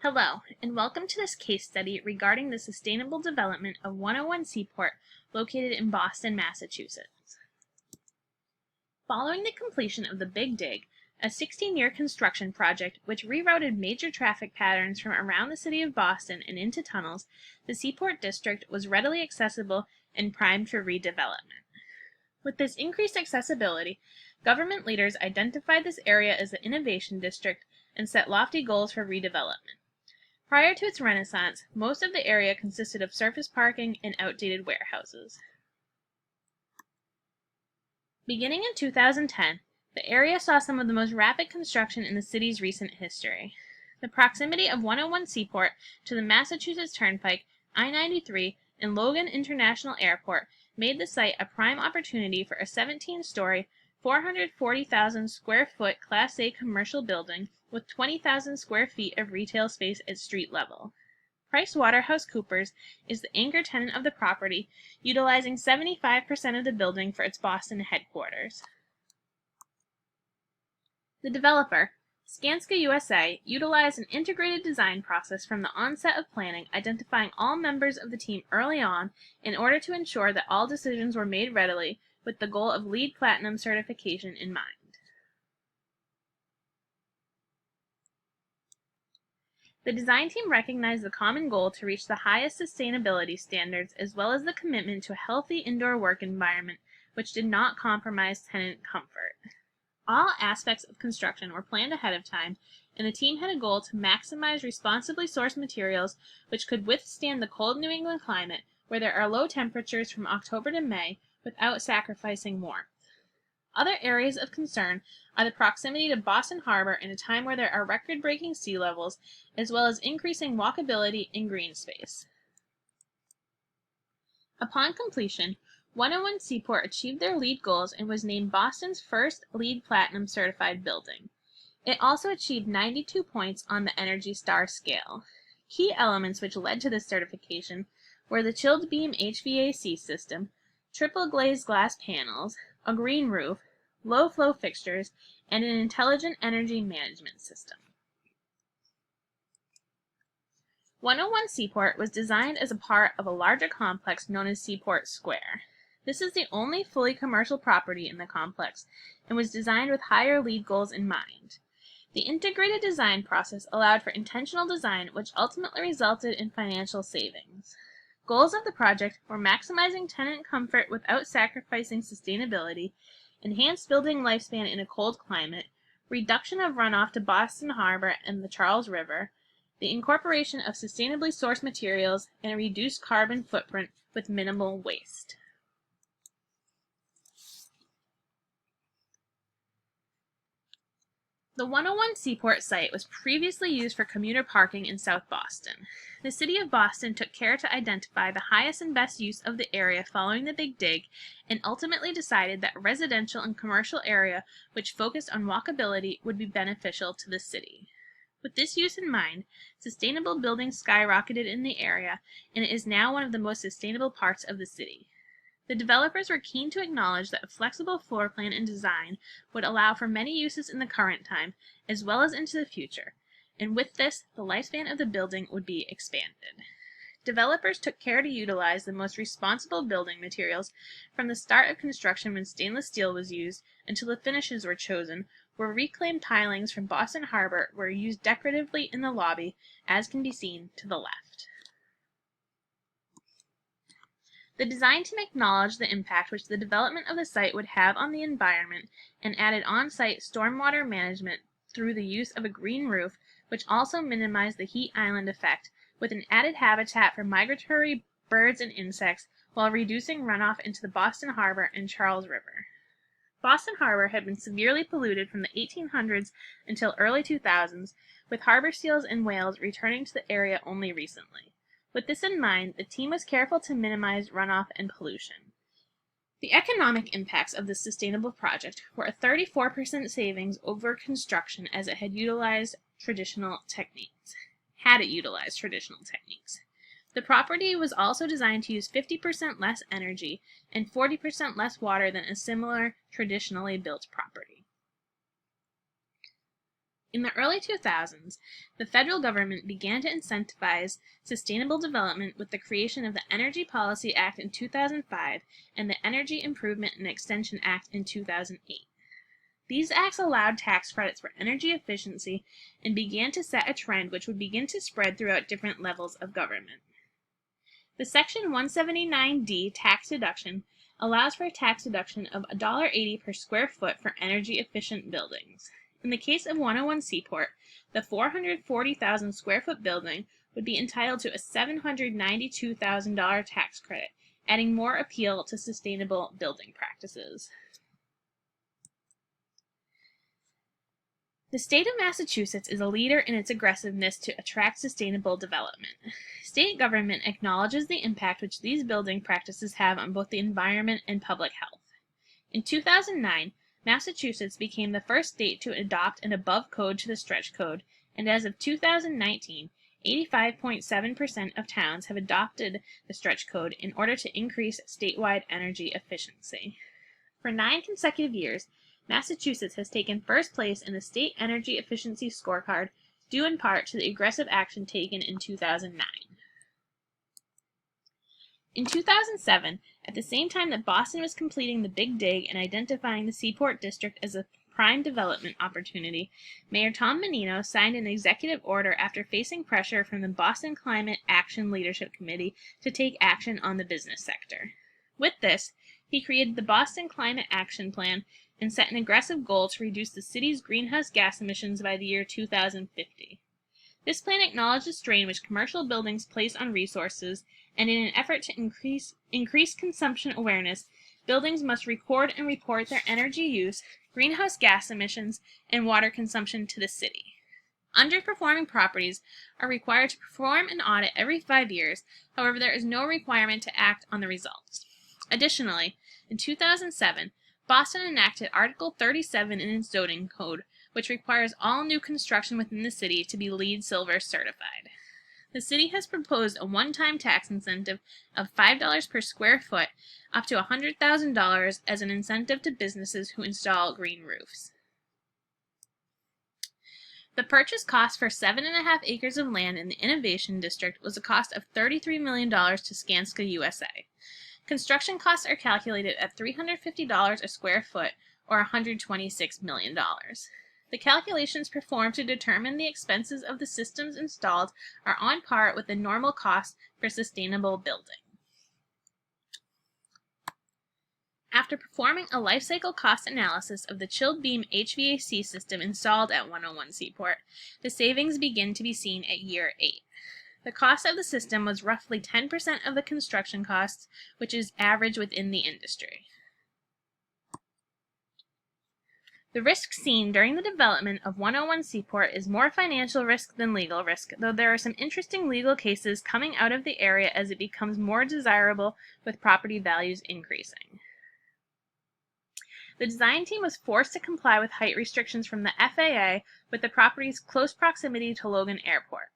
Hello, and welcome to this case study regarding the sustainable development of 101 Seaport located in Boston, Massachusetts. Following the completion of the Big Dig, a 16-year construction project which rerouted major traffic patterns from around the city of Boston and into tunnels, the Seaport district was readily accessible and primed for redevelopment. With this increased accessibility, government leaders identified this area as the innovation district and set lofty goals for redevelopment. Prior to its renaissance, most of the area consisted of surface parking and outdated warehouses. Beginning in 2010, the area saw some of the most rapid construction in the city's recent history. The proximity of 101 Seaport to the Massachusetts Turnpike, I-93, and Logan International Airport made the site a prime opportunity for a 17-story, 440,000 square foot Class A commercial building with 20,000 square feet of retail space at street level. PricewaterhouseCoopers is the anchor tenant of the property, utilizing 75% of the building for its Boston headquarters. The developer, Skanska USA, utilized an integrated design process from the onset of planning, identifying all members of the team early on in order to ensure that all decisions were made readily with the goal of LEED Platinum certification in mind. The design team recognized the common goal to reach the highest sustainability standards as well as the commitment to a healthy indoor work environment which did not compromise tenant comfort. All aspects of construction were planned ahead of time, and the team had a goal to maximize responsibly sourced materials which could withstand the cold New England climate where there are low temperatures from October to May without sacrificing warmth. Other areas of concern are the proximity to Boston Harbor in a time where there are record-breaking sea levels, as well as increasing walkability and green space. Upon completion, 101 Seaport achieved their LEED goals and was named Boston's first LEED Platinum certified building. It also achieved 92 points on the Energy Star scale. Key elements which led to this certification were the chilled beam HVAC system, triple glazed glass panels, a green roof, low-flow fixtures, and an intelligent energy management system. 101 Seaport was designed as a part of a larger complex known as Seaport Square. This is the only fully commercial property in the complex and was designed with higher LEED goals in mind. The integrated design process allowed for intentional design, which ultimately resulted in financial savings. Goals of the project were maximizing tenant comfort without sacrificing sustainability, enhanced building lifespan in a cold climate, reduction of runoff to Boston Harbor and the Charles River, the incorporation of sustainably sourced materials, and a reduced carbon footprint with minimal waste. The 101 Seaport site was previously used for commuter parking in South Boston. The City of Boston took care to identify the highest and best use of the area following the Big Dig and ultimately decided that a residential and commercial area which focused on walkability would be beneficial to the city. With this use in mind, sustainable buildings skyrocketed in the area, and it is now one of the most sustainable parts of the city. The developers were keen to acknowledge that a flexible floor plan and design would allow for many uses in the current time as well as into the future, and with this, the lifespan of the building would be expanded. Developers took care to utilize the most responsible building materials from the start of construction when stainless steel was used until the finishes were chosen, where reclaimed tilings from Boston Harbor were used decoratively in the lobby, as can be seen to the left. The design team acknowledged the impact which the development of the site would have on the environment and added on-site stormwater management through the use of a green roof, which also minimized the heat island effect, with an added habitat for migratory birds and insects while reducing runoff into the Boston Harbor and Charles River. Boston Harbor had been severely polluted from the 1800s until early 2000s, with harbor seals and whales returning to the area only recently. With this in mind, the team was careful to minimize runoff and pollution. The economic impacts of this sustainable project were a 34% savings over construction as it had utilized traditional techniques. The property was also designed to use 50% less energy and 40% less water than a similar traditionally built property. In the early 2000s, the federal government began to incentivize sustainable development with the creation of the Energy Policy Act in 2005 and the Energy Improvement and Extension Act in 2008. These acts allowed tax credits for energy efficiency and began to set a trend which would begin to spread throughout different levels of government. The Section 179D tax deduction allows for a tax deduction of $1.80 per square foot for energy efficient buildings. In the case of 101 Seaport, the 440,000 square foot building would be entitled to a $792,000 tax credit, adding more appeal to sustainable building practices. The state of Massachusetts is a leader in its aggressiveness to attract sustainable development. State government acknowledges the impact which these building practices have on both the environment and public health. In 2009, Massachusetts became the first state to adopt an above code to the stretch code, and as of 2019, 85.7% of towns have adopted the stretch code in order to increase statewide energy efficiency. For 9 consecutive years, Massachusetts has taken first place in the State Energy Efficiency Scorecard, due in part to the aggressive action taken in 2009. In 2007, at the same time that Boston was completing the Big Dig and identifying the Seaport District as a prime development opportunity, Mayor Tom Menino signed an executive order after facing pressure from the Boston Climate Action Leadership Committee to take action on the business sector. With this, he created the Boston Climate Action Plan and set an aggressive goal to reduce the city's greenhouse gas emissions by the year 2050. This plan acknowledged the strain which commercial buildings place on resources, and in an effort to increase consumption awareness, buildings must record and report their energy use, greenhouse gas emissions, and water consumption to the city. Underperforming properties are required to perform an audit every 5 years, however, there is no requirement to act on the results. Additionally, in 2007, Boston enacted Article 37 in its zoning code, which requires all new construction within the city to be LEED Silver certified. The city has proposed a one-time tax incentive of $5 per square foot, up to $100,000 as an incentive to businesses who install green roofs. The purchase cost for 7.5 acres of land in the Innovation District was a cost of $33 million to Skanska USA. Construction costs are calculated at $350 a square foot, or $126 million. The calculations performed to determine the expenses of the systems installed are on par with the normal cost for sustainable building. After performing a life cycle cost analysis of the chilled beam HVAC system installed at 101 Seaport, the savings begin to be seen at year 8. The cost of the system was roughly 10% of the construction costs, which is average within the industry. The risk seen during the development of 101 Seaport is more financial risk than legal risk, though there are some interesting legal cases coming out of the area as it becomes more desirable with property values increasing. The design team was forced to comply with height restrictions from the FAA with the property's close proximity to Logan Airport.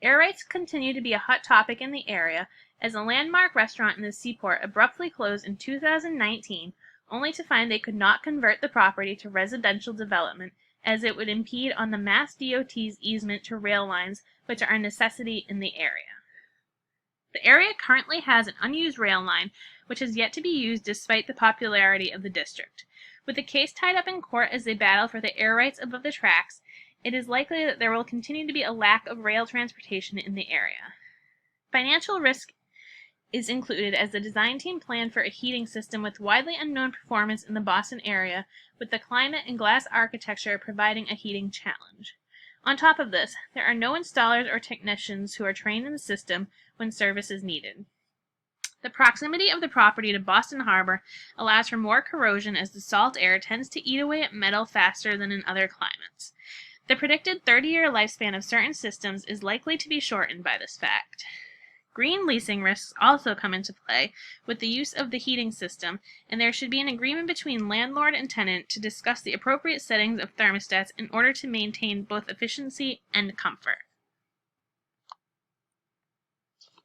Air rights continue to be a hot topic in the area, as a landmark restaurant in the Seaport abruptly closed in 2019, only to find they could not convert the property to residential development, as it would impede on the Mass DOT's easement to rail lines, which are a necessity in the area. The area currently has an unused rail line, which has yet to be used despite the popularity of the district. With the case tied up in court as they battle for the air rights above the tracks, it is likely that there will continue to be a lack of rail transportation in the area. Financial risk is included as the design team planned for a heating system with widely unknown performance in the Boston area, with the climate and glass architecture providing a heating challenge. On top of this, there are no installers or technicians who are trained in the system when service is needed. The proximity of the property to Boston Harbor allows for more corrosion, as the salt air tends to eat away at metal faster than in other climates. The predicted 30-year lifespan of certain systems is likely to be shortened by this fact. Green leasing risks also come into play with the use of the heating system, and there should be an agreement between landlord and tenant to discuss the appropriate settings of thermostats in order to maintain both efficiency and comfort.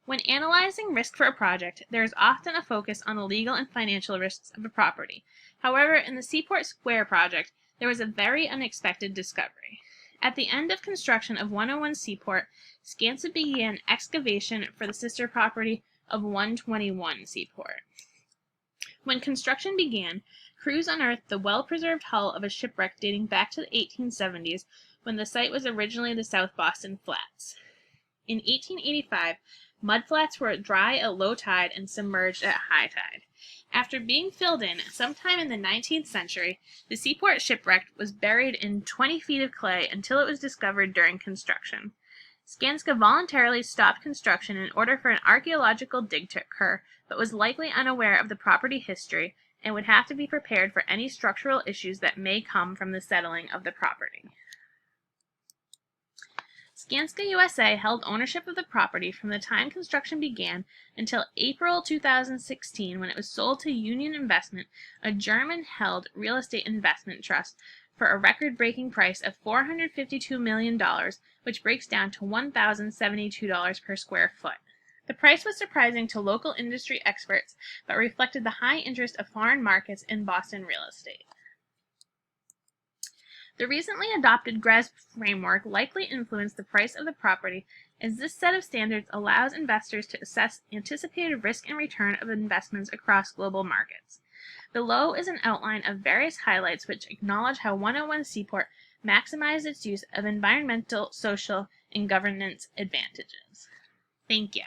When analyzing risk for a project, there is often a focus on the legal and financial risks of a property. However, in the Seaport Square project, there was a very unexpected discovery. At the end of construction of 101 Seaport, Skanska began excavation for the sister property of 121 Seaport. When construction began, crews unearthed the well-preserved hull of a shipwreck dating back to the 1870s, when the site was originally the South Boston Flats. In 1885, mudflats were dry at low tide and submerged at high tide. After being filled in sometime in the 19th century, the Seaport shipwreck was buried in 20 feet of clay until it was discovered during construction. Skanska voluntarily stopped construction in order for an archaeological dig to occur, but was likely unaware of the property history and would have to be prepared for any structural issues that may come from the settling of the property. Skanska USA held ownership of the property from the time construction began until April 2016, when it was sold to Union Investment, a German-held real estate investment trust, for a record-breaking price of $452 million, which breaks down to $1,072 per square foot. The price was surprising to local industry experts, but reflected the high interest of foreign markets in Boston real estate. The recently adopted GRESB framework likely influenced the price of the property, as this set of standards allows investors to assess anticipated risk and return of investments across global markets. Below is an outline of various highlights which acknowledge how 101 Seaport maximized its use of environmental, social, and governance advantages. Thank you.